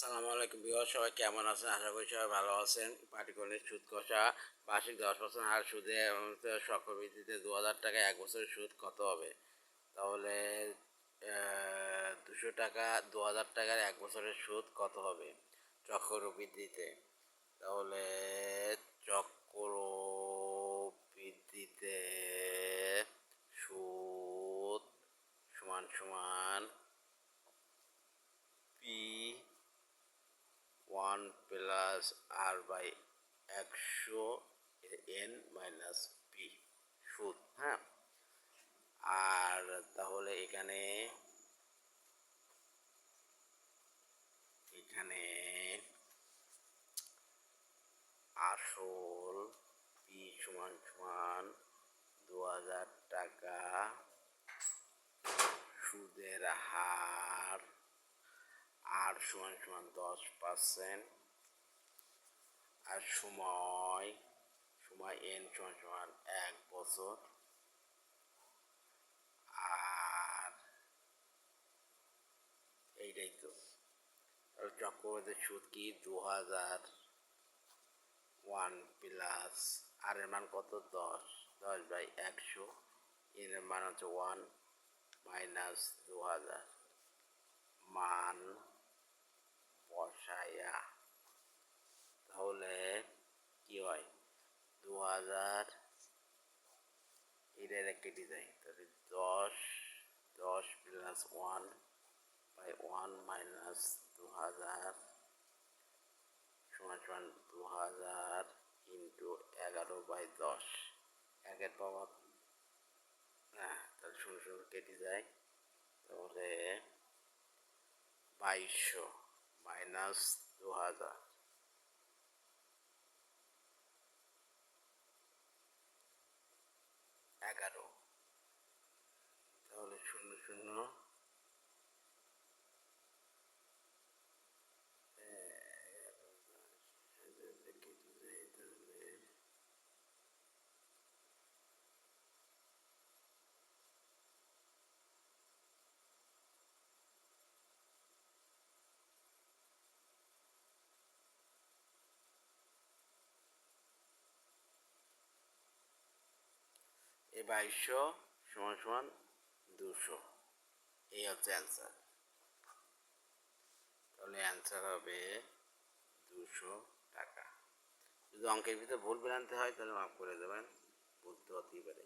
আসসালামু আলাইকুম ভিউয়ার, সবাই কেমন আছেন? আশা করি সবাই ভালো আছেন। পাটিগণিত সুদ কষা বার্ষিক 10% হার সুদে চক্রবৃদ্ধিতে 2000 টাকা 1 বছরের সুদ কত হবে? তাহলে 200 টাকা 2000 টাকার 1 বছরের সুদ কত হবে চক্রবৃদ্ধিতে? তাহলে চক্রবৃদ্ধিতে সুদ সমান সমান P 1 plus R by 100 N minus P সুদ। হ্যাঁ, আর তাহলে এখানে আসল পি সমান সমান 2000 টাকা, সুদের হার আর সমান সমান 10%, আর সময় এন সমান সমান 1 বছর, আর এইটাই তো। চক্রবৃদ্ধি সুদ কি 2001 প্লাস আর এর মান কত? 10/100, এর মান হচ্ছে 1 মাইনাস 2000, মান বসায়া তাহলে কি হয়? 2000 এটা কেটে যায়, তাহলে 10 প্লাস 1/1 মাইনাস 2000 সমান সমান 2000 ইন্টু 11/10। একের পাওয়ার তাহলে 0 কেটে যায়, তাহলে 2200 মাইনাস 2000, 11, তাহলে 00 এই 2200 সমান সমান 200, এই হচ্ছে অ্যান্সার। তাহলে অ্যান্সার হবে 200 টাকা। যদি অঙ্কের ভিতরে ভুল ভ্রান্তি হয় তাহলে মাফ করে দেবেন, ভুল তো হতেই পারে।